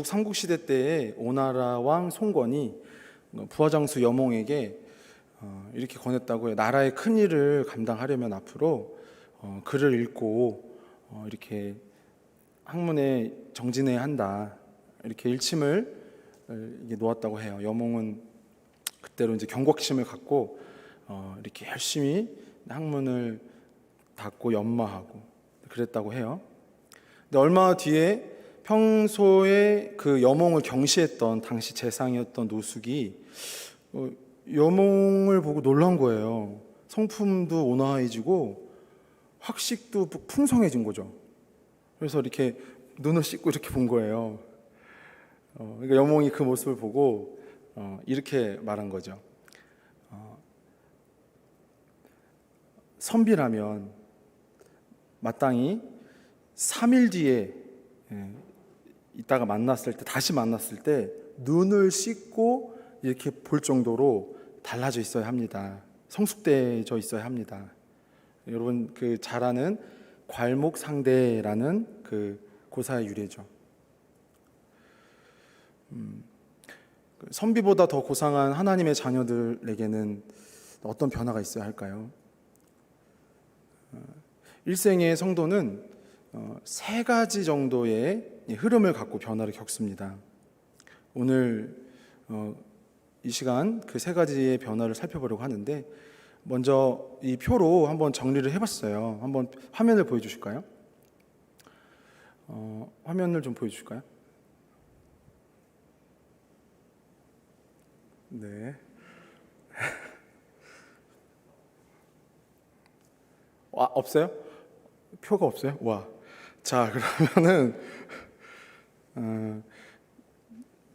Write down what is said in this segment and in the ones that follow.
삼국시대 때에 오나라 왕 송건이 부하장수 여몽에게 이렇게 권했다고 해요. 나라의 큰 일을 감당하려면 앞으로 글을 읽고 이렇게 학문에 정진해야 한다. 이렇게 일침을 놓았다고 해요. 여몽은 그때로 이제 경각심을 갖고 이렇게 열심히 학문을 닦고 연마하고 그랬다고 해요. 근데 얼마 뒤에 평소에 그 여몽을 경시했던 당시 재상이었던 노숙이 여몽을 보고 놀란 거예요. 성품도 온화해지고 학식도 풍성해진 거죠. 그래서 이렇게 눈을 씻고 이렇게 본 거예요. 그러니까 여몽이 그 모습을 보고 이렇게 말한 거죠. 선비라면 마땅히 3일 뒤에 이따가 다시 만났을 때 눈을 씻고 이렇게 볼 정도로 달라져 있어야 합니다. 성숙되어 있어야 합니다. 여러분 잘 아는 괄목상대라는 그 고사의 유래죠. 선비보다 더 고상한 하나님의 자녀들에게는 어떤 변화가 있어야 할까요? 일생의 성도는 3가지 정도의 흐름을 갖고 변화를 겪습니다. 오늘 이 시간 그 3가지의 변화를 살펴보려고 하는데, 먼저 이 표로 한번 정리를 해봤어요. 한번 화면을 보여주실까요? 화면을 좀 보여주실까요? 네. 없어요? 표가 없어요? 와. 자, 그러면은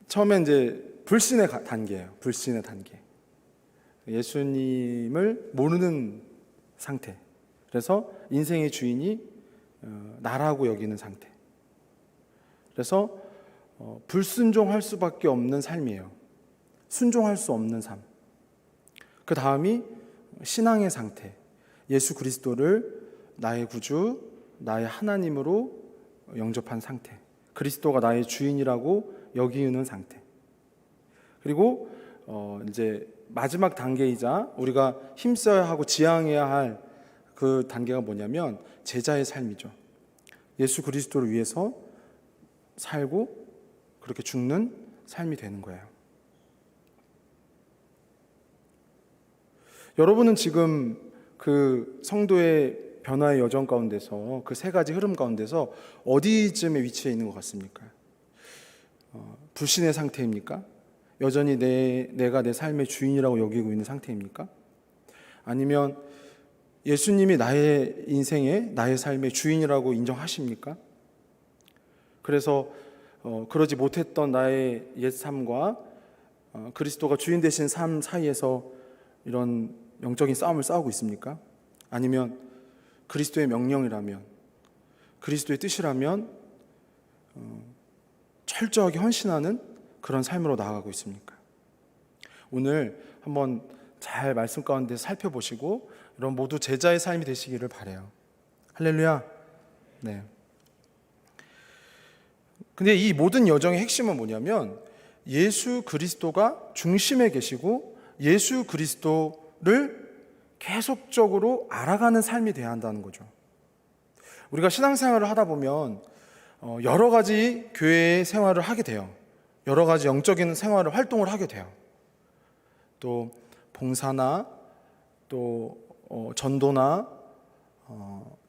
처음에 이제 불신의 단계예요. 불신의 단계. 예수님을 모르는 상태. 그래서 인생의 주인이 나라고 여기는 상태. 그래서 불순종할 수밖에 없는 삶이에요. 순종할 수 없는 삶. 그 다음이 신앙의 상태. 예수 그리스도를 나의 구주, 나의 하나님으로 영접한 상태. 그리스도가 나의 주인이라고 여기는 상태. 그리고 이제 마지막 단계이자 우리가 힘써야 하고 지향해야 할 그 단계가 뭐냐면 제자의 삶이죠. 예수 그리스도를 위해서 살고 그렇게 죽는 삶이 되는 거예요. 여러분은 지금 그 성도의 변화의 여정 가운데서 그 3가지 흐름 가운데서 어디쯤에 위치해 있는 것 같습니까? 불신의 상태입니까? 여전히 내가 내 삶의 주인이라고 여기고 있는 상태입니까? 아니면 예수님이 나의 인생의 나의 삶의 주인이라고 인정하십니까? 그래서 그러지 못했던 나의 옛 삶과 그리스도가 주인 되신 삶 사이에서 이런 영적인 싸움을 싸우고 있습니까? 아니면 그리스도의 명령이라면, 그리스도의 뜻이라면 철저하게 헌신하는 그런 삶으로 나아가고 있습니까? 오늘 한번 잘 말씀 가운데 살펴보시고 이런 모두 제자의 삶이 되시기를 바라요. 할렐루야. 네. 근데 이 모든 여정의 핵심은 뭐냐면 예수 그리스도가 중심에 계시고 예수 그리스도를 계속적으로 알아가는 삶이 돼야 한다는 거죠. 우리가 신앙생활을 하다 보면 여러 가지 교회의 생활을 하게 돼요. 여러 가지 영적인 생활을 활동을 하게 돼요. 또 봉사나 또 전도나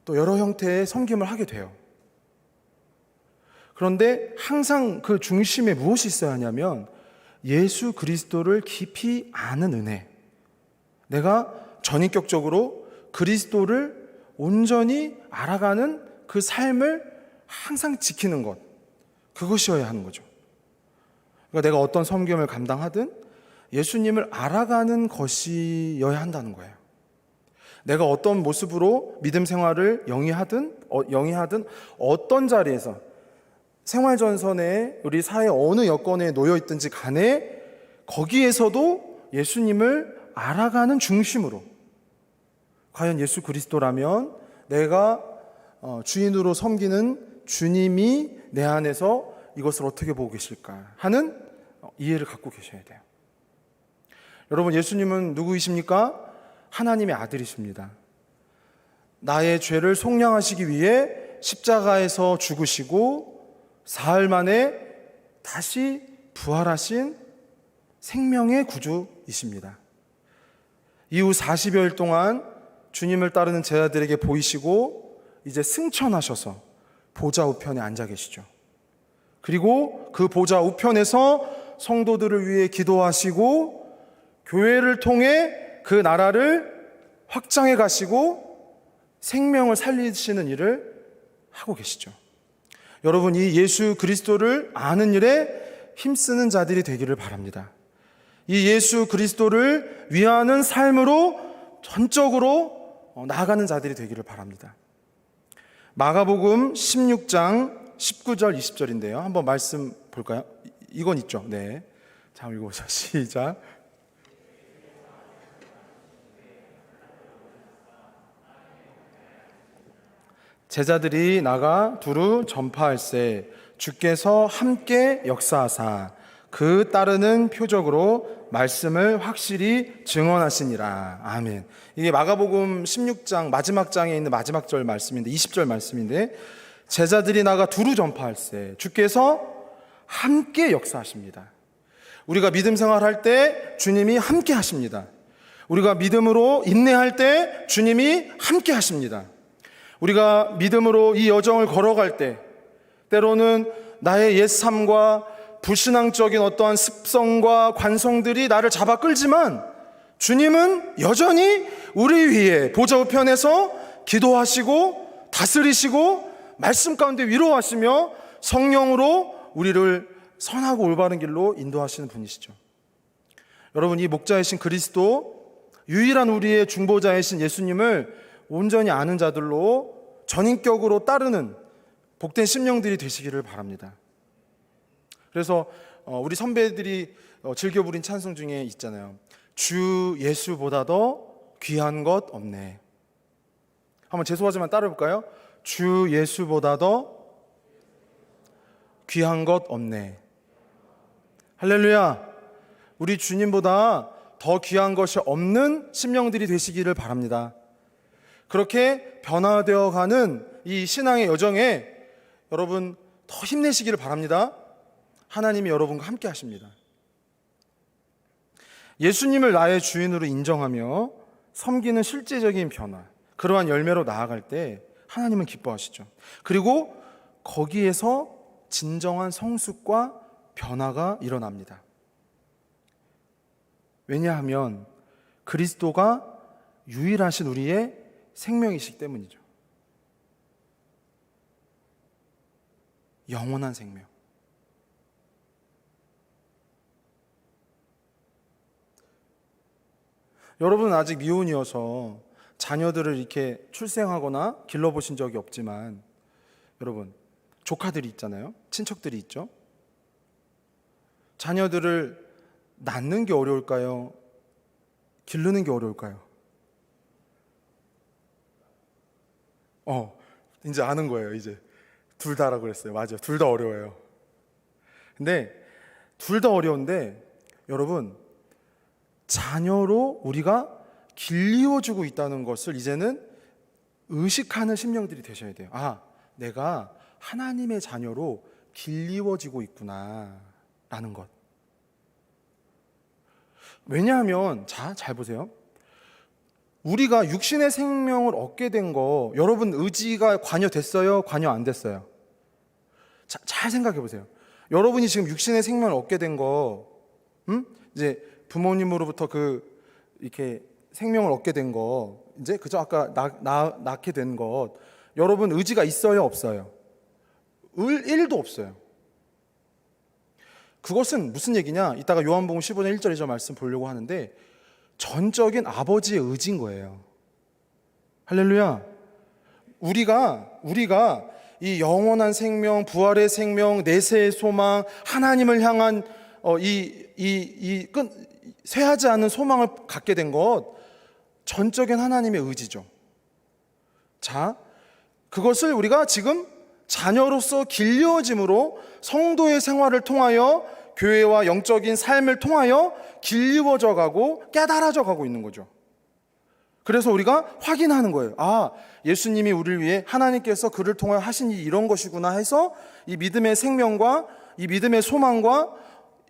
또 여러 형태의 섬김을 하게 돼요. 그런데 항상 그 중심에 무엇이 있어야 하냐면 예수 그리스도를 깊이 아는 은혜. 내가 전인격적으로 그리스도를 온전히 알아가는 그 삶을 항상 지키는 것. 그것이어야 하는 거죠. 그러니까 내가 어떤 섬김을 감당하든 예수님을 알아가는 것이어야 한다는 거예요. 내가 어떤 모습으로 믿음 생활을 영위하든 어떤 자리에서 생활전선에 우리 사회 어느 여건에 놓여 있든지 간에 거기에서도 예수님을 알아가는 중심으로, 과연 예수 그리스도라면 내가 주인으로 섬기는 주님이 내 안에서 이것을 어떻게 보고 계실까 하는 이해를 갖고 계셔야 돼요. 여러분, 예수님은 누구이십니까? 하나님의 아들이십니다. 나의 죄를 속량하시기 위해 십자가에서 죽으시고 사흘 만에 다시 부활하신 생명의 구주이십니다. 이후 40여일 동안 주님을 따르는 제자들에게 보이시고 이제 승천하셔서 보좌 우편에 앉아 계시죠. 그리고 그 보좌 우편에서 성도들을 위해 기도하시고 교회를 통해 그 나라를 확장해 가시고 생명을 살리시는 일을 하고 계시죠. 여러분, 이 예수 그리스도를 아는 일에 힘쓰는 자들이 되기를 바랍니다. 이 예수 그리스도를 위하는 삶으로 전적으로 나아가는 자들이 되기를 바랍니다. 마가복음 16장 19절 20절인데요. 한번 말씀 볼까요? 이건 있죠. 네. 자, 읽어보죠. 시작. 제자들이 나가 두루 전파할세 주께서 함께 역사하사 그 따르는 표적으로 말씀을 확실히 증언하시니라. 아멘. 이게 마가복음 16장 마지막 장에 있는 마지막 절 말씀인데 20절 말씀인데 제자들이 나가 두루 전파할세 주께서 함께 역사하십니다. 우리가 믿음 생활할 때 주님이 함께 하십니다. 우리가 믿음으로 인내할 때 주님이 함께 하십니다. 우리가 믿음으로 이 여정을 걸어갈 때 때로는 나의 옛 삶과 불신앙적인 어떠한 습성과 관성들이 나를 잡아 끌지만 주님은 여전히 우리 위에 보좌 우편에서 기도하시고 다스리시고 말씀 가운데 위로하시며 성령으로 우리를 선하고 올바른 길로 인도하시는 분이시죠. 여러분, 이 목자이신 그리스도, 유일한 우리의 중보자이신 예수님을 온전히 아는 자들로 전인격으로 따르는 복된 심령들이 되시기를 바랍니다. 그래서 우리 선배들이 즐겨 부린 찬송 중에 있잖아요. 주 예수보다 더 귀한 것 없네. 한번 죄송하지만 따라해볼까요? 주 예수보다 더 귀한 것 없네. 할렐루야. 우리 주님보다 더 귀한 것이 없는 심령들이 되시기를 바랍니다. 그렇게 변화되어 가는 이 신앙의 여정에 여러분 더 힘내시기를 바랍니다. 하나님이 여러분과 함께 하십니다. 예수님을 나의 주인으로 인정하며 섬기는 실제적인 변화, 그러한 열매로 나아갈 때 하나님은 기뻐하시죠. 그리고 거기에서 진정한 성숙과 변화가 일어납니다. 왜냐하면 그리스도가 유일하신 우리의 생명이시기 때문이죠. 영원한 생명. 여러분은 아직 미혼이어서 자녀들을 이렇게 출생하거나 길러보신 적이 없지만 여러분, 조카들이 있잖아요. 친척들이 있죠. 자녀들을 낳는 게 어려울까요? 기르는 게 어려울까요? 이제 아는 거예요. 이제 둘 다라고 그랬어요. 맞아요. 둘 다 어려워요. 근데 둘 다 어려운데 여러분, 자녀로 우리가 길리워주고 있다는 것을 이제는 의식하는 심령들이 되셔야 돼요. 아, 내가 하나님의 자녀로 길리워지고 있구나 라는 것. 왜냐하면 잘 보세요. 우리가 육신의 생명을 얻게 된 거 여러분 의지가 관여됐어요? 관여 안 됐어요? 잘 생각해 보세요. 여러분이 지금 육신의 생명을 얻게 된 거, 이제 부모님으로부터 이렇게 생명을 얻게 된 거, 이제 그저 아까 낳게 된 것, 여러분 의지가 있어요? 없어요? 1도 없어요. 그것은 무슨 얘기냐? 이따가 요한복음 15장 1절 2절 말씀 보려고 하는데 전적인 아버지의 의지인 거예요. 할렐루야. 우리가 이 영원한 생명, 부활의 생명, 내세의 소망, 하나님을 향한 쇠하지 않은 소망을 갖게 된 것, 전적인 하나님의 의지죠. 자, 그것을 우리가 지금 자녀로서 길려짐으로 성도의 생활을 통하여 교회와 영적인 삶을 통하여 길리워져 가고 깨달아져 가고 있는 거죠. 그래서 우리가 확인하는 거예요. 아, 예수님이 우리를 위해 하나님께서 그를 통하여 하신 일이 이런 것이구나 해서 이 믿음의 생명과 이 믿음의 소망과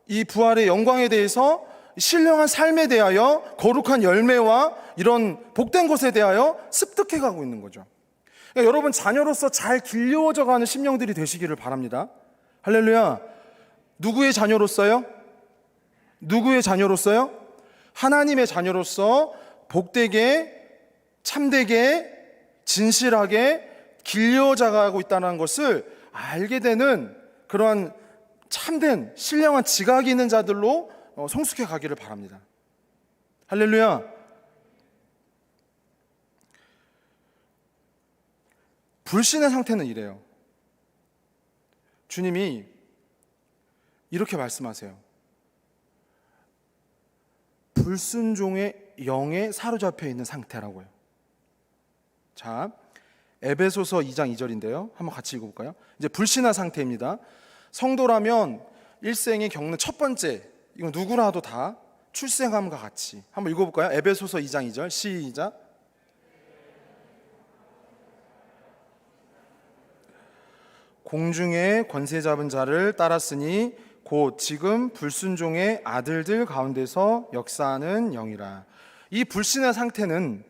이 부활의 영광에 대해서 신령한 삶에 대하여 거룩한 열매와 이런 복된 것에 대하여 습득해 가고 있는 거죠. 그러니까 여러분 자녀로서 잘 길러져 가는 심령들이 되시기를 바랍니다. 할렐루야. 누구의 자녀로서요? 누구의 자녀로서요? 하나님의 자녀로서 복되게 참되게 진실하게 길러져 가고 있다는 것을 알게 되는 그러한 참된 신령한 지각이 있는 자들로 성숙해 가기를 바랍니다. 할렐루야. 불신의 상태는 이래요. 주님이 이렇게 말씀하세요. 불순종의 영에 사로잡혀 있는 상태라고요. 자, 에베소서 2장 2절인데요. 한번 같이 읽어볼까요? 이제 불신한 상태입니다. 성도라면 일생에 겪는 첫 번째, 이건 누구라도 다 출생함과 같이 한번 읽어볼까요? 에베소서 2장 2절 시작. 공중에 권세 잡은 자를 따랐으니 곧 지금 불순종의 아들들 가운데서 역사하는 영이라. 이 불신의 상태는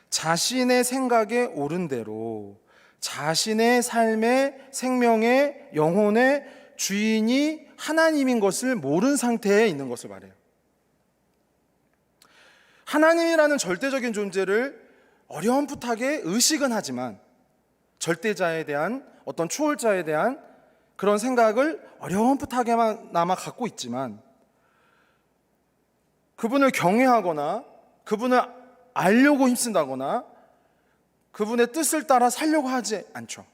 자신의 생각에 옳은 대로 자신의 삶의 생명의 영혼의 주인이 하나님인 것을 모르는 상태에 있는 것을 말해요. 하나님이라는 절대적인 존재를 어렴풋하게 의식은 하지만 절대자에 대한 어떤 초월자에 대한 그런 생각을 어렴풋하게나마 갖고 있지만 그분을 경외하거나 그분을 알려고 힘쓴다거나 그분의 뜻을 따라 살려고 하지 않죠.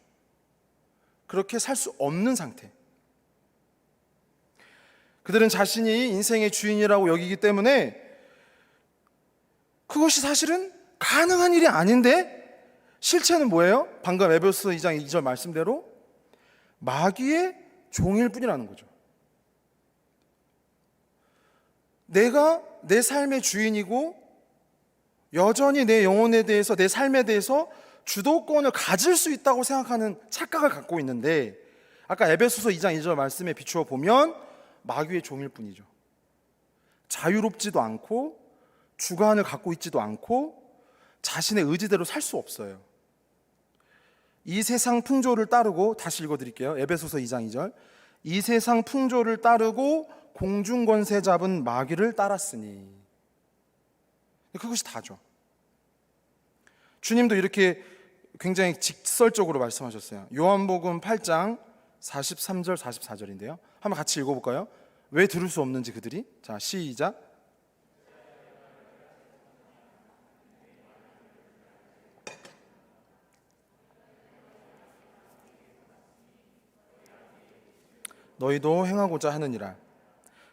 그렇게 살 수 없는 상태. 그들은 자신이 인생의 주인이라고 여기기 때문에 그것이 사실은 가능한 일이 아닌데 실체는 뭐예요? 방금 에베소서 2장 2절 말씀대로 마귀의 종일 뿐이라는 거죠. 내가 내 삶의 주인이고 여전히 내 영혼에 대해서 내 삶에 대해서 주도권을 가질 수 있다고 생각하는 착각을 갖고 있는데 아까 에베소서 2장 2절 말씀에 비추어 보면 마귀의 종일 뿐이죠. 자유롭지도 않고 주관을 갖고 있지도 않고 자신의 의지대로 살 수 없어요. 이 세상 풍조를 따르고 다시 읽어드릴게요. 에베소서 2장 2절 이 세상 풍조를 따르고 공중권세 잡은 마귀를 따랐으니 그것이 다죠. 주님도 이렇게 굉장히 직설적으로 말씀하셨어요. 요한복음 8장 43절 44절인데요. 한번 같이 읽어볼까요? 왜 들을 수 없는지 그들이. 자, 시작. 너희도 행하고자 하느니라.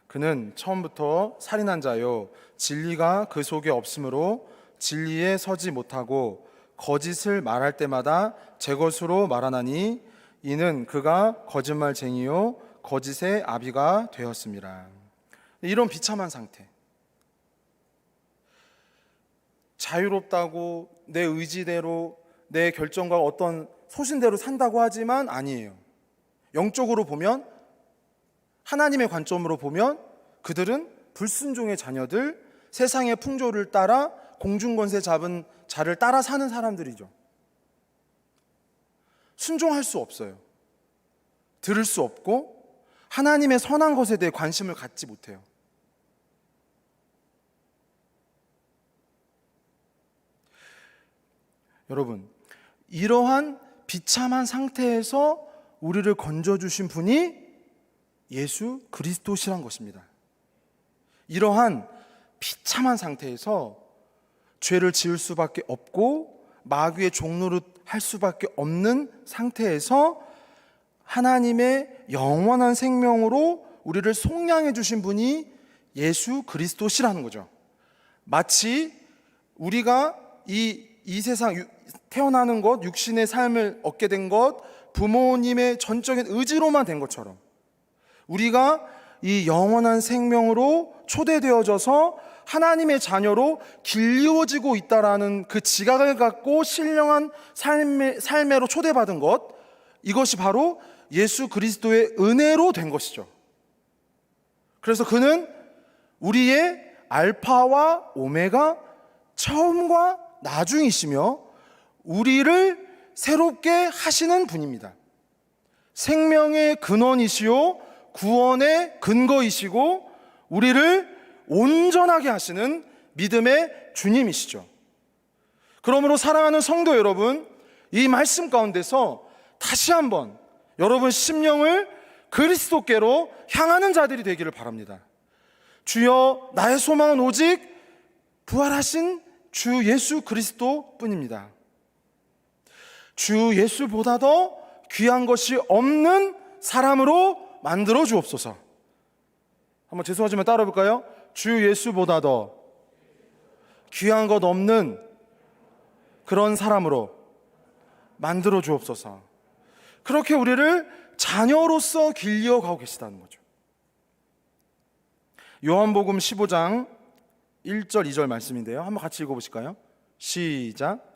그는 처음부터 살인한 자요 진리가 그 속에 없으므로 진리에 서지 못하고 거짓을 말할 때마다 제 것으로 말하나니 이는 그가 거짓말쟁이요 거짓의 아비가 되었습니다. 이런 비참한 상태. 자유롭다고 내 의지대로 내 결정과 어떤 소신대로 산다고 하지만 아니에요. 영적으로 보면 하나님의 관점으로 보면 그들은 불순종의 자녀들, 세상의 풍조를 따라 공중권세 잡은 자를 따라 사는 사람들이죠. 순종할 수 없어요. 들을 수 없고 하나님의 선한 것에 대해 관심을 갖지 못해요. 여러분, 이러한 비참한 상태에서 우리를 건져주신 분이 예수 그리스도시란 것입니다. 이러한 비참한 상태에서 죄를 지을 수밖에 없고 마귀의 종노릇 할 수밖에 없는 상태에서 하나님의 영원한 생명으로 우리를 속량해 주신 분이 예수 그리스도시라는 거죠. 마치 우리가 이 세상 태어나는 것, 육신의 삶을 얻게 된 것, 부모님의 전적인 의지로만 된 것처럼 우리가 이 영원한 생명으로 초대되어져서 하나님의 자녀로 길리워지고 있다라는 그 지각을 갖고 신령한 삶으로 초대받은 것, 이것이 바로 예수 그리스도의 은혜로 된 것이죠. 그래서 그는 우리의 알파와 오메가, 처음과 나중이시며 우리를 새롭게 하시는 분입니다. 생명의 근원이시요 구원의 근거이시고 우리를 온전하게 하시는 믿음의 주님이시죠. 그러므로 사랑하는 성도 여러분, 이 말씀 가운데서 다시 한번 여러분 심령을 그리스도께로 향하는 자들이 되기를 바랍니다. 주여, 나의 소망은 오직 부활하신 주 예수 그리스도 뿐입니다. 주 예수보다 더 귀한 것이 없는 사람으로 만들어 주옵소서. 한번 죄송하지만 따라 볼까요? 주 예수보다 더 귀한 것 없는 그런 사람으로 만들어 주옵소서. 그렇게 우리를 자녀로서 길리어 가고 계시다는 거죠. 요한복음 15장 1절 2절 말씀인데요, 한번 같이 읽어보실까요? 시작.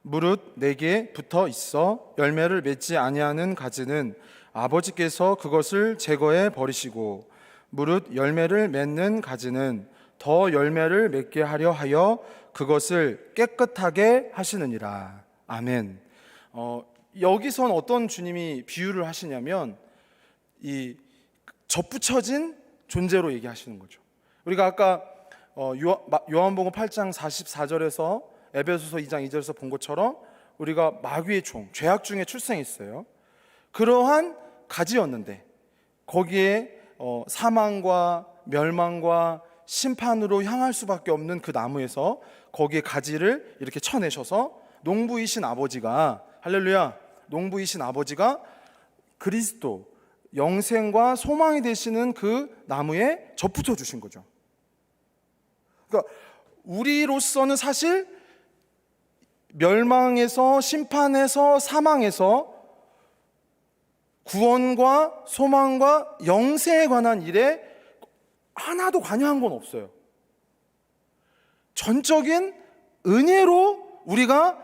무릇 내게 붙어 있어 열매를 맺지 아니하는 가지는 아버지께서 그것을 제거해 버리시고 무릇 열매를 맺는 가지는 더 열매를 맺게 하려 하여 그것을 깨끗하게 하시느니라. 아멘. 여기선 어떤 주님이 비유를 하시냐면 이 접붙여진 존재로 얘기하시는 거죠. 우리가 아까 요한복음 8장 44절에서 에베소서 2장 2절에서 본 것처럼 우리가 마귀의 종, 죄악 중에 출생했어요. 그러한 가지였는데 거기에 사망과 멸망과 심판으로 향할 수밖에 없는 그 나무에서 거기에 가지를 이렇게 쳐내셔서 농부이신 아버지가, 할렐루야, 농부이신 아버지가 그리스도 영생과 소망이 되시는 그 나무에 접붙여 주신 거죠. 그러니까 우리로서는 사실 멸망에서, 심판에서, 사망에서 구원과 소망과 영생에 관한 일에 하나도 관여한 건 없어요. 전적인 은혜로 우리가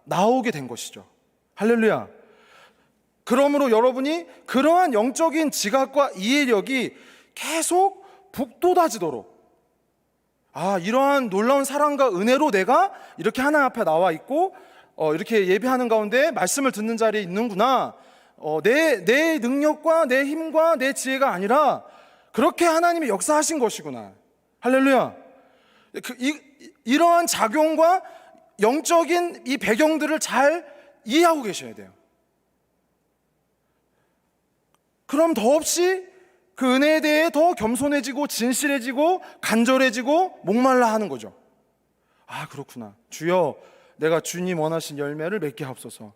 나오게 된 것이죠. 할렐루야. 그러므로 여러분이 그러한 영적인 지각과 이해력이 계속 북돋아지도록, 이러한 놀라운 사랑과 은혜로 내가 이렇게 하나님 앞에 나와 있고 이렇게 예배하는 가운데 말씀을 듣는 자리에 있는구나, 내 능력과 내 힘과 내 지혜가 아니라 그렇게 하나님이 역사하신 것이구나. 할렐루야. 이러한 작용과 영적인 이 배경들을 잘 이해하고 계셔야 돼요. 그럼 더없이 그 은혜에 대해 더 겸손해지고 진실해지고 간절해지고 목말라 하는 거죠. 그렇구나. 주여, 내가 주님 원하신 열매를 맺게 하옵소서.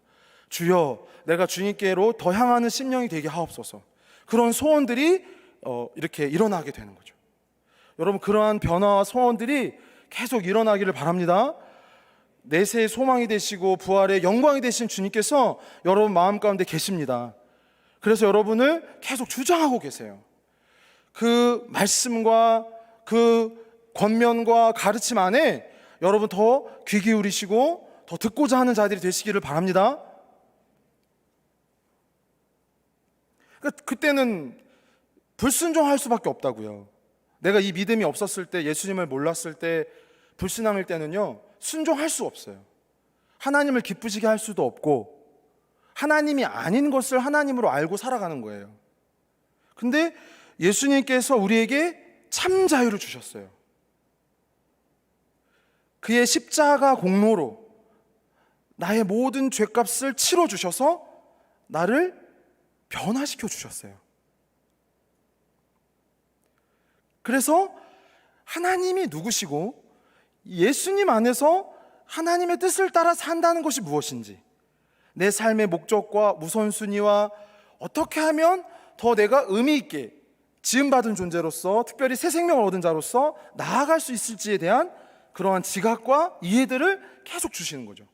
주여, 내가 주님께로 더 향하는 심령이 되게 하옵소서. 그런 소원들이 이렇게 일어나게 되는 거죠. 여러분, 그러한 변화와 소원들이 계속 일어나기를 바랍니다. 내세의 소망이 되시고 부활의 영광이 되신 주님께서 여러분 마음 가운데 계십니다. 그래서 여러분을 계속 주장하고 계세요. 그 말씀과 그 권면과 가르침 안에 여러분 더 귀 기울이시고 더 듣고자 하는 자들이 되시기를 바랍니다. 그때는 불순종할 수밖에 없다고요. 내가 이 믿음이 없었을 때, 예수님을 몰랐을 때, 불신앙일 때는요, 순종할 수 없어요. 하나님을 기쁘시게 할 수도 없고 하나님이 아닌 것을 하나님으로 알고 살아가는 거예요. 근데 예수님께서 우리에게 참 자유를 주셨어요. 그의 십자가 공로로 나의 모든 죄값을 치러 주셔서 나를 변화시켜 주셨어요. 그래서 하나님이 누구시고 예수님 안에서 하나님의 뜻을 따라 산다는 것이 무엇인지, 내 삶의 목적과 우선순위와 어떻게 하면 더 내가 의미 있게 지음받은 존재로서, 특별히 새 생명을 얻은 자로서 나아갈 수 있을지에 대한 그러한 지각과 이해들을 계속 주시는 거죠.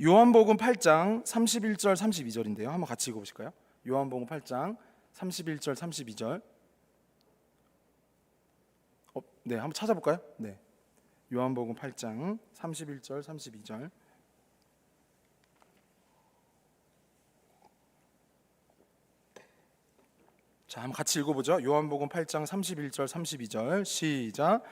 요한복음 8장 31절 32절인데요. 한번 같이 읽어보실까요? 요한복음 8장 31절 32절. 네, 한번 찾아볼까요? 네, 요한복음 8장 31절 32절. 자, 한번 같이 읽어보죠. 요한복음 8장 31절 32절 시작.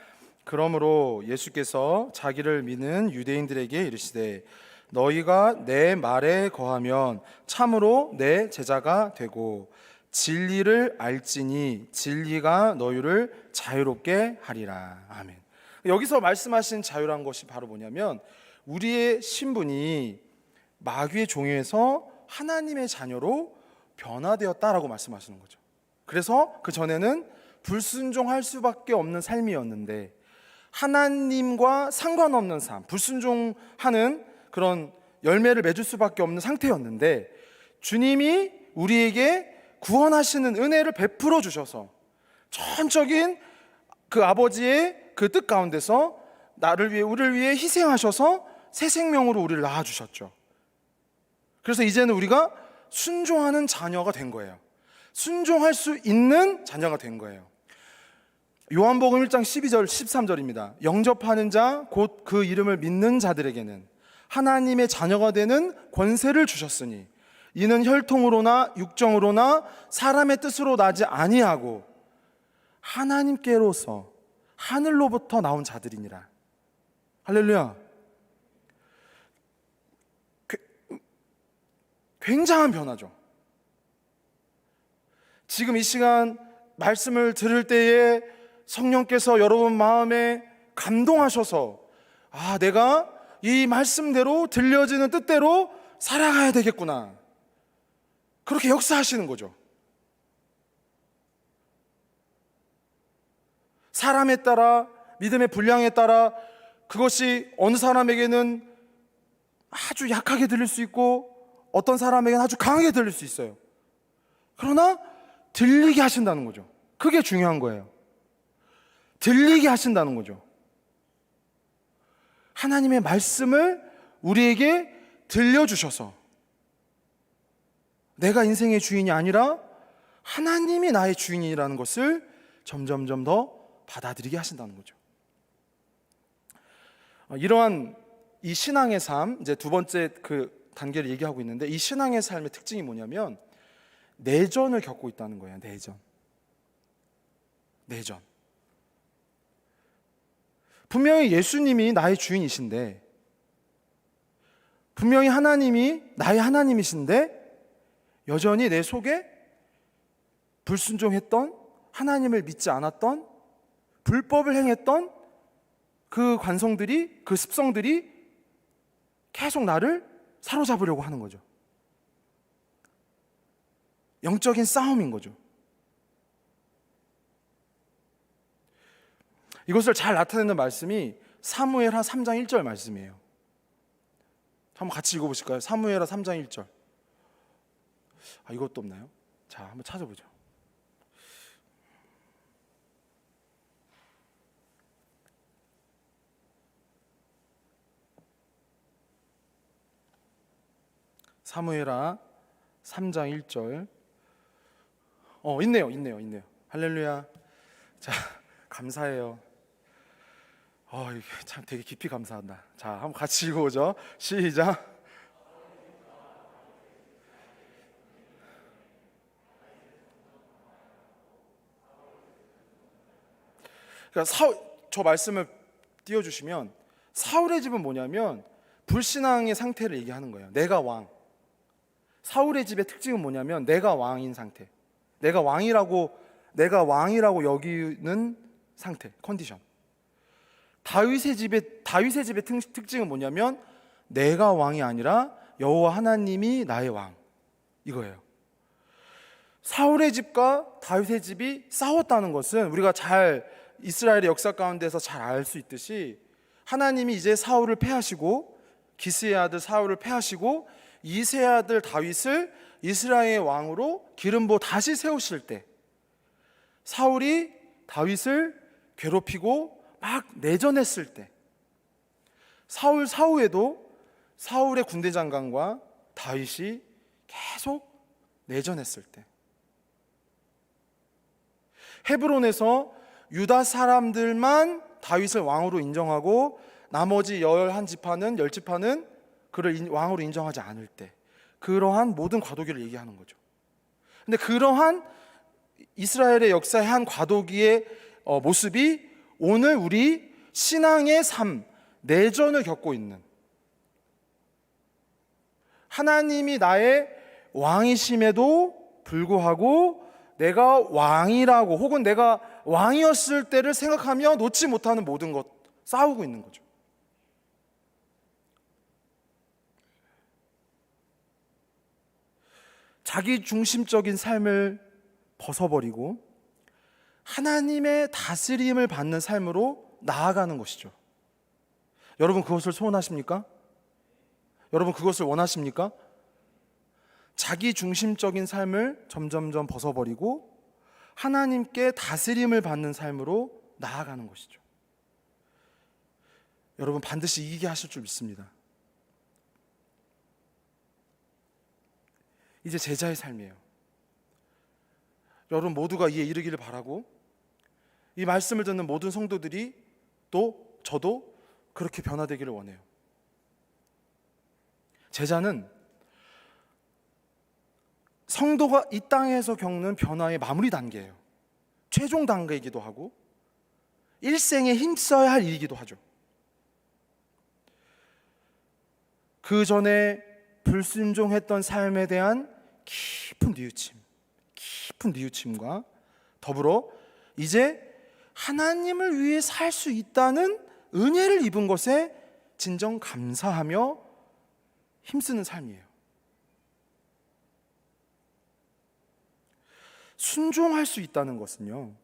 그러므로 예수께서 자기를 믿는 유대인들에게 이르시되 너희가 내 말에 거하면 참으로 내 제자가 되고 진리를 알지니 진리가 너희를 자유롭게 하리라. 아멘. 여기서 말씀하신 자유란 것이 바로 뭐냐면 우리의 신분이 마귀의 종에서 하나님의 자녀로 변화되었다라고 말씀하시는 거죠. 그래서 그 전에는 불순종할 수밖에 없는 삶이었는데 하나님과 상관없는 삶, 불순종하는 그런 열매를 맺을 수밖에 없는 상태였는데 주님이 우리에게 구원하시는 은혜를 베풀어 주셔서 전적인 그 아버지의 그 뜻 가운데서 나를 위해 우리를 위해 희생하셔서 새 생명으로 우리를 낳아 주셨죠. 그래서 이제는 우리가 순종하는 자녀가 된 거예요. 순종할 수 있는 자녀가 된 거예요. 요한복음 1장 12절 13절입니다. 영접하는 자 곧 그 이름을 믿는 자들에게는 하나님의 자녀가 되는 권세를 주셨으니 이는 혈통으로나 육정으로나 사람의 뜻으로 나지 아니하고 하나님께로서 하늘로부터 나온 자들이니라. 할렐루야. 굉장한 변화죠. 지금 이 시간 말씀을 들을 때에 성령께서 여러분 마음에 감동하셔서 내가 이 말씀대로 들려지는 뜻대로 살아가야 되겠구나. 그렇게 역사하시는 거죠. 사람에 따라 믿음의 분량에 따라 그것이 어느 사람에게는 아주 약하게 들릴 수 있고 어떤 사람에게는 아주 강하게 들릴 수 있어요. 그러나 들리게 하신다는 거죠. 그게 중요한 거예요. 들리게 하신다는 거죠. 하나님의 말씀을 우리에게 들려주셔서 내가 인생의 주인이 아니라 하나님이 나의 주인이라는 것을 점점점 더 받아들이게 하신다는 거죠. 이러한 이 신앙의 삶, 이제 두 번째 그 단계를 얘기하고 있는데 이 신앙의 삶의 특징이 뭐냐면 내전을 겪고 있다는 거예요. 내전. 분명히 예수님이 나의 주인이신데, 분명히 하나님이 나의 하나님이신데 여전히 내 속에 불순종했던, 하나님을 믿지 않았던, 불법을 행했던 그 관성들이, 그 습성들이 계속 나를 사로잡으려고 하는 거죠. 영적인 싸움인 거죠. 이것을 잘 나타내는 말씀이 사무엘하 3장 1절 말씀이에요. 한번 같이 읽어보실까요? 사무엘하 3장 1절. 이것도 없나요? 자, 한번 찾아보죠. 사무엘하 3장 1절. 있네요. 할렐루야. 자, 감사해요. 이게 참 되게 깊이 감사한다. 자, 한번 같이 읽어보죠. 시작. 그러니까 저 말씀을 띄워주시면 사울의 집은 뭐냐면 불신앙의 상태를 얘기하는 거예요. 내가 왕. 사울의 집의 특징은 뭐냐면 내가 왕인 상태. 내가 왕이라고 여기는 상태, 컨디션. 다윗의 집의 특징은 뭐냐면 내가 왕이 아니라 여호와 하나님이 나의 왕. 이거예요. 사울의 집과 다윗의 집이 싸웠다는 것은 우리가 잘 이스라엘의 역사 가운데서 잘 알 수 있듯이 하나님이 이제 사울을 패하시고 기스의 아들 사울을 패하시고 이새의 아들 다윗을 이스라엘의 왕으로 기름부어 다시 세우실 때 사울이 다윗을 괴롭히고 막 내전했을 때 사울 사후에도 사울의 군대 장관과 다윗이 계속 내전했을 때, 헤브론에서 유다 사람들만 다윗을 왕으로 인정하고 나머지 11지파는 10지파는 그를 왕으로 인정하지 않을 때, 그러한 모든 과도기를 얘기하는 거죠. 근데 그러한 이스라엘의 역사의 한 과도기의 모습이 오늘 우리 신앙의 삶, 내전을 겪고 있는, 하나님이 나의 왕이심에도 불구하고 내가 왕이라고, 혹은 내가 왕이었을 때를 생각하며 놓지 못하는 모든 것, 싸우고 있는 거죠. 자기 중심적인 삶을 벗어버리고 하나님의 다스림을 받는 삶으로 나아가는 것이죠. 여러분, 그것을 소원하십니까? 여러분, 그것을 원하십니까? 자기 중심적인 삶을 점점점 벗어버리고 하나님께 다스림을 받는 삶으로 나아가는 것이죠. 여러분, 반드시 이기게 하실 줄 믿습니다. 이제 제자의 삶이에요. 여러분 모두가 이에 이르기를 바라고, 이 말씀을 듣는 모든 성도들이, 또 저도 그렇게 변화되기를 원해요. 제자는 성도가 이 땅에서 겪는 변화의 마무리 단계예요. 최종 단계이기도 하고 일생에 힘써야 할 일이기도 하죠. 그 전에 불순종했던 삶에 대한 깊은 뉘우침과 더불어 이제 하나님을 위해 살 수 있다는 은혜를 입은 것에 진정 감사하며 힘쓰는 삶이에요. 순종할 수 있다는 것은요,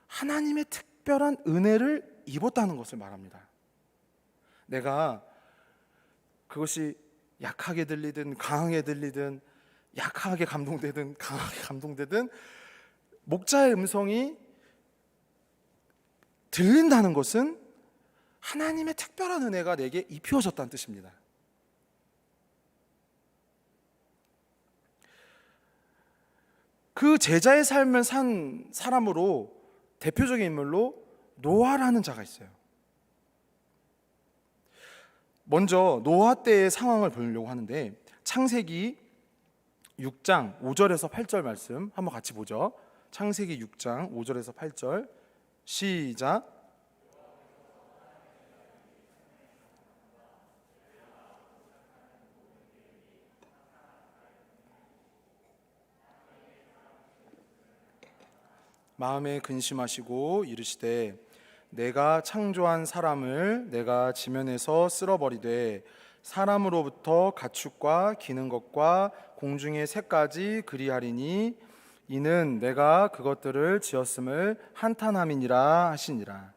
하나님의 특별한 은혜를 입었다는 것을 말합니다. 내가 그것이 약하게 들리든 강하게 들리든, 약하게 감동되든 강하게 감동되든, 목자의 음성이 들린다는 것은 하나님의 특별한 은혜가 내게 입혀졌다는 뜻입니다. 그 제자의 삶을 산 사람으로, 대표적인 인물로 노아라는 자가 있어요. 먼저 노아 때의 상황을 보려고 하는데, 창세기 6장 5절에서 8절 말씀 한번 같이 보죠. 창세기 6장 5절에서 8절 시작. 마음에 근심하시고 이르시되 내가 창조한 사람을 내가 지면에서 쓸어버리되 사람으로부터 가축과 기는 것과 공중의 새까지 그리하리니 이는 내가 그것들을 지었음을 한탄함이니라 하시니라.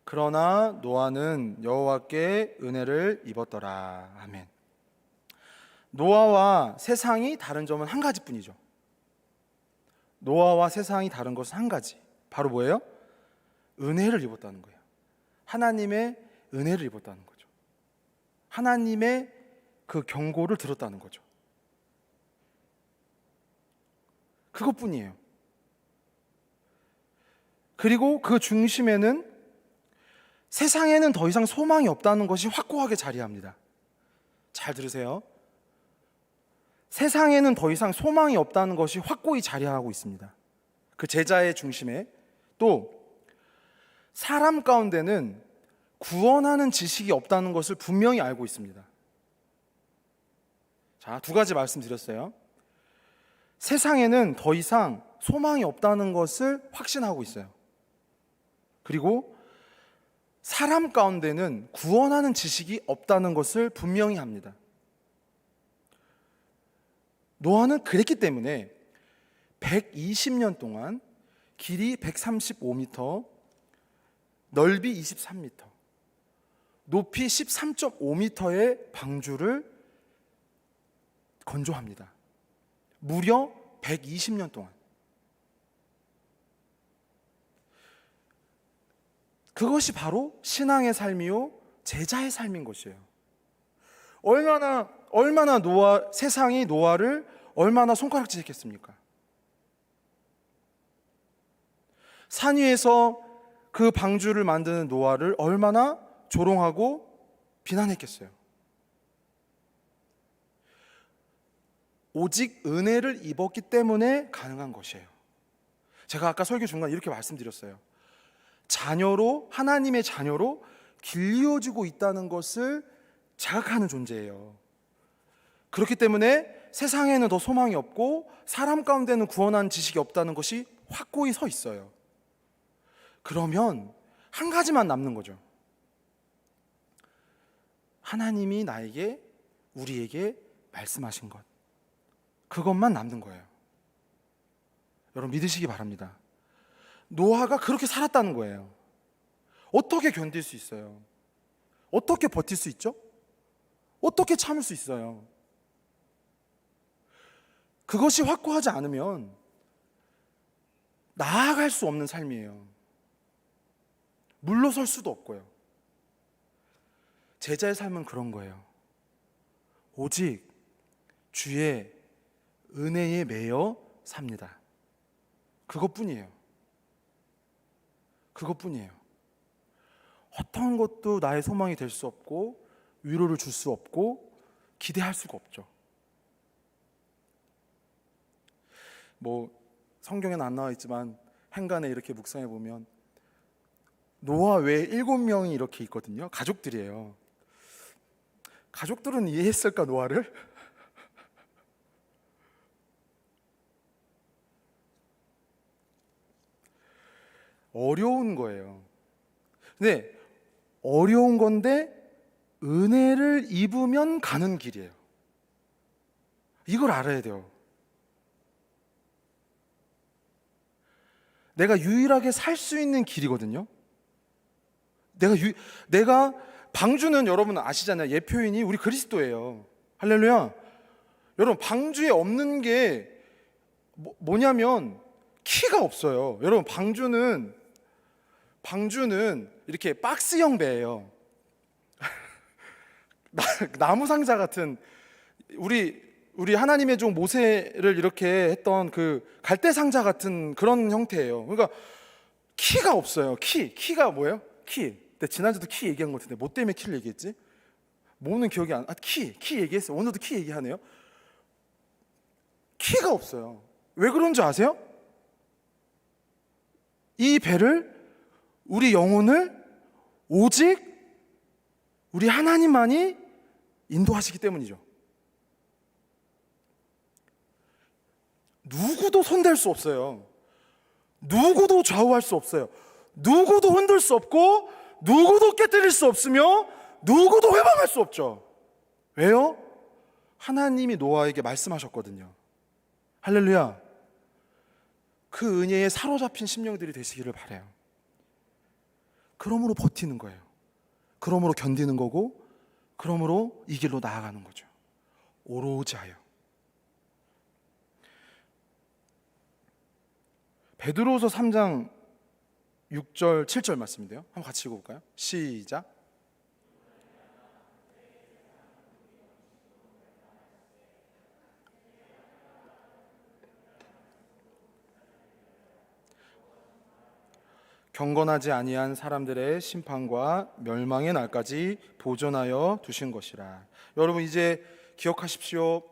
그러나 노아는 여호와께 은혜를 입었더라. 아멘. 노아와 세상이 다른 점은 한 가지뿐이죠. 노아와 세상이 다른 것은 한 가지, 바로 뭐예요? 은혜를 입었다는 거예요. 하나님의 은혜를 입었다는 거죠. 하나님의 그 경고를 들었다는 거죠. 그것뿐이에요. 그리고 그 중심에는 세상에는 더 이상 소망이 없다는 것이 확고하게 자리합니다. 잘 들으세요. 세상에는 더 이상 소망이 없다는 것이 확고히 자리하고 있습니다. 그 제자의 중심에. 또 사람 가운데는 구원하는 지식이 없다는 것을 분명히 알고 있습니다. 자, 두 가지 말씀드렸어요. 세상에는 더 이상 소망이 없다는 것을 확신하고 있어요. 그리고 사람 가운데는 구원하는 지식이 없다는 것을 분명히 합니다. 노아는 그랬기 때문에 120년 동안 길이 135m, 넓이 23m, 높이 13.5m의 방주를 건조합니다. 무려 120년 동안. 그것이 바로 신앙의 삶이요 제자의 삶인 것이에요. 얼마나 세상이 노아를 얼마나 손가락질했겠습니까? 산 위에서 그 방주를 만드는 노아를 얼마나 조롱하고 비난했겠어요. 오직 은혜를 입었기 때문에 가능한 것이에요. 제가 아까 설교 중간에 이렇게 말씀드렸어요. 하나님의 자녀로 길이어지고 있다는 것을 자각하는 존재예요. 그렇기 때문에 세상에는 더 소망이 없고 사람 가운데는 구원한 지식이 없다는 것이 확고히 서 있어요. 그러면 한 가지만 남는 거죠. 하나님이 우리에게 말씀하신 것, 그것만 남는 거예요. 여러분 믿으시기 바랍니다. 노아가 그렇게 살았다는 거예요. 어떻게 견딜 수 있어요? 어떻게 버틸 수 있죠? 어떻게 참을 수 있어요? 그것이 확고하지 않으면 나아갈 수 없는 삶이에요. 물러설 수도 없고요. 제자의 삶은 그런 거예요. 오직 주의 은혜에 매여 삽니다. 그것뿐이에요. 어떤 것도 나의 소망이 될 수 없고 위로를 줄 수 없고 기대할 수가 없죠. 성경에는 안 나와 있지만 행간에 이렇게 묵상해 보면 노아 외에 7명이 이렇게 있거든요. 가족들이에요. 가족들은 이해했을까, 노아를? 어려운 거예요. 근데 어려운 건데 은혜를 입으면 가는 길이에요. 이걸 알아야 돼요. 내가 유일하게 살 수 있는 길이거든요. 내가 방주는 여러분 아시잖아요. 예표인이 우리 그리스도예요. 할렐루야. 여러분 방주에 없는 게 뭐냐면 키가 없어요. 여러분 방주는 이렇게 박스형 배예요. 나무 상자 같은 우리 하나님의 종 모세를 이렇게 했던 그 갈대 상자 같은 그런 형태예요. 그러니까 키가 없어요. 키가 뭐예요? 근데 지난주도 키 얘기한 것 같은데 뭐 때문에 키를 얘기했지? 뭐는 기억이 안. 키 얘기했어요. 오늘도 키 얘기하네요. 키가 없어요. 왜 그런지 아세요? 이 배를, 우리 영혼을 오직 우리 하나님만이 인도하시기 때문이죠. 누구도 손댈 수 없어요. 누구도 좌우할 수 없어요. 누구도 흔들 수 없고 누구도 깨뜨릴 수 없으며 누구도 회방할 수 없죠. 왜요? 하나님이 노아에게 말씀하셨거든요. 할렐루야. 그 은혜에 사로잡힌 심령들이 되시기를 바라요. 그러므로 버티는 거예요. 그러므로 견디는 거고, 그러므로 이 길로 나아가는 거죠. 오로지 하여. 베드로서 3장 6절 7절 말씀인데요. 한번 같이 읽어볼까요? 시작. 경건하지 아니한 사람들의 심판과 멸망의 날까지 보존하여 두신 것이라. 여러분 이제 기억하십시오.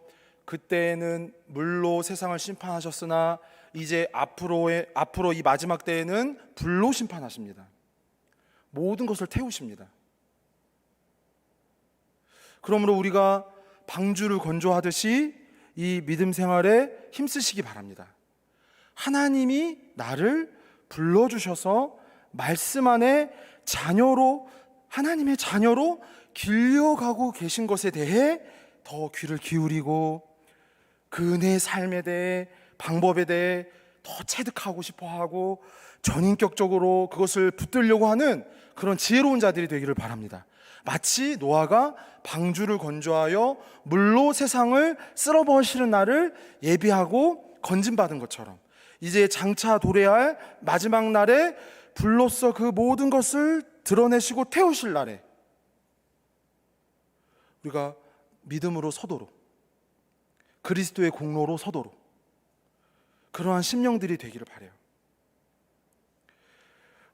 그때는 물로 세상을 심판하셨으나 이제 앞으로 이 마지막 때에는 불로 심판하십니다. 모든 것을 태우십니다. 그러므로 우리가 방주를 건조하듯이 이 믿음 생활에 힘쓰시기 바랍니다. 하나님이 나를 불러주셔서 말씀 안에 하나님의 자녀로 길려가고 계신 것에 대해 더 귀를 기울이고 그 은혜의 삶에 대해, 방법에 대해 더 체득하고 싶어하고 전인격적으로 그것을 붙들려고 하는 그런 지혜로운 자들이 되기를 바랍니다. 마치 노아가 방주를 건조하여 물로 세상을 쓸어버리시는 날을 예비하고 건진받은 것처럼 이제 장차 도래할 마지막 날에 불로써 그 모든 것을 드러내시고 태우실 날에 우리가 믿음으로 서도록, 그리스도의 공로로 서도록 그러한 심령들이 되기를 바라요.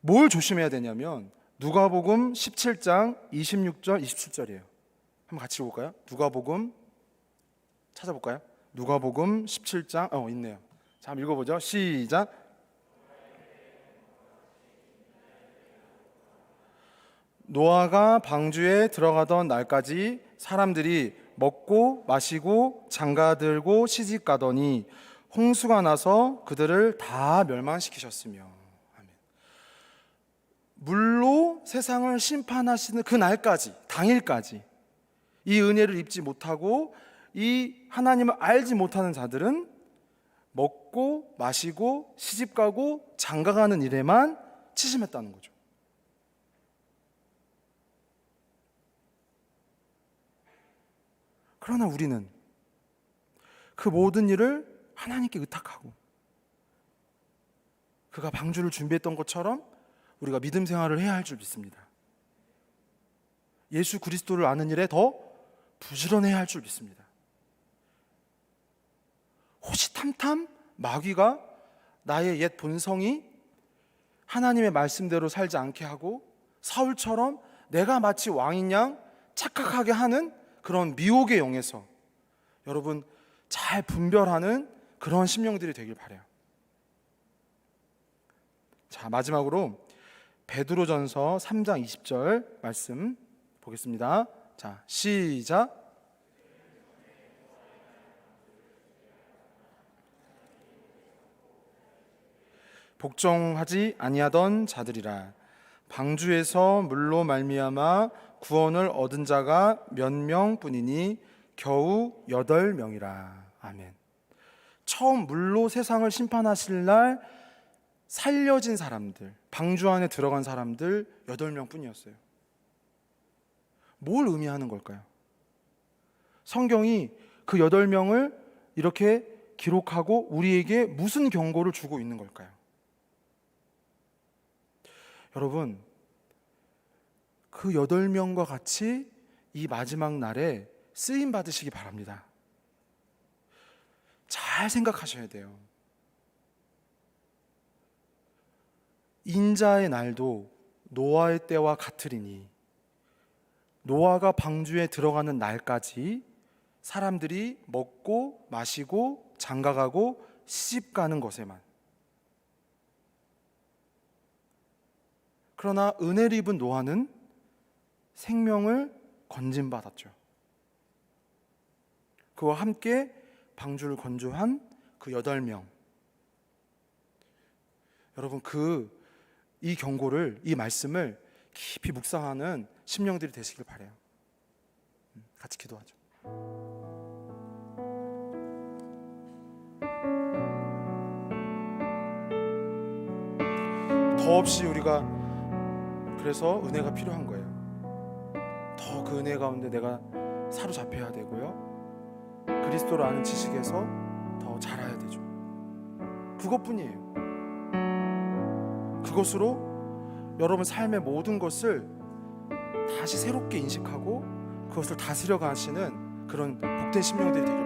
뭘 조심해야 되냐면 누가복음 17장 26절 27절이에요. 한번 같이 볼까요? 누가복음 찾아볼까요? 누가복음 17장 있네요. 자, 한번 읽어보죠. 시작. 노아가 방주에 들어가던 날까지 사람들이 먹고 마시고 장가들고 시집가더니 홍수가 나서 그들을 다 멸망시키셨으며. 아멘. 물로 세상을 심판하시는 그 날까지, 당일까지 이 은혜를 입지 못하고 이 하나님을 알지 못하는 자들은 먹고 마시고 시집가고 장가가는 일에만 치심했다는 거죠. 그러나 우리는 그 모든 일을 하나님께 의탁하고 그가 방주를 준비했던 것처럼 우리가 믿음 생활을 해야 할 줄 믿습니다. 예수 그리스도를 아는 일에 더 부지런해야 할 줄 믿습니다. 호시탐탐 마귀가 나의 옛 본성이 하나님의 말씀대로 살지 않게 하고 사울처럼 내가 마치 왕인 양 착각하게 하는 그런 미혹의 영에서 여러분 잘 분별하는 그런 심령들이 되길 바라요. 자, 마지막으로 베드로전서 3장 20절 말씀 보겠습니다. 자, 시작. 복종하지 아니하던 자들이라. 방주에서 물로 말미암아 구원을 얻은 자가 몇 명뿐이니 겨우 8명이라. 아멘. 처음 물로 세상을 심판하실 날 살려진 사람들, 방주 안에 들어간 사람들 8명뿐이었어요. 뭘 의미하는 걸까요? 성경이 그 8명을 이렇게 기록하고 우리에게 무슨 경고를 주고 있는 걸까요? 여러분, 그 8명과 같이 이 마지막 날에 쓰임 받으시기 바랍니다. 잘 생각하셔야 돼요. 인자의 날도 노아의 때와 같으리니 노아가 방주에 들어가는 날까지 사람들이 먹고 마시고 장가가고 시집가는 것에만. 그러나 은혜를 입은 노아는 생명을 건짐받았죠. 그와 함께 방주를 건조한 그 8명. 여러분, 이 경고를, 이 말씀을 깊이 묵상하는 심령들이 되시길 바라요. 같이 기도하죠. 더없이 우리가 그래서 은혜가 필요한 거예요. 더 그 은혜 가운데 내가 사로잡혀야 되고요. 그리스도를 아는 지식에서 더 자라야 되죠. 그것뿐이에요. 그것으로 여러분 삶의 모든 것을 다시 새롭게 인식하고 그것을 다스려 가시는 그런 복된 심령들이 되길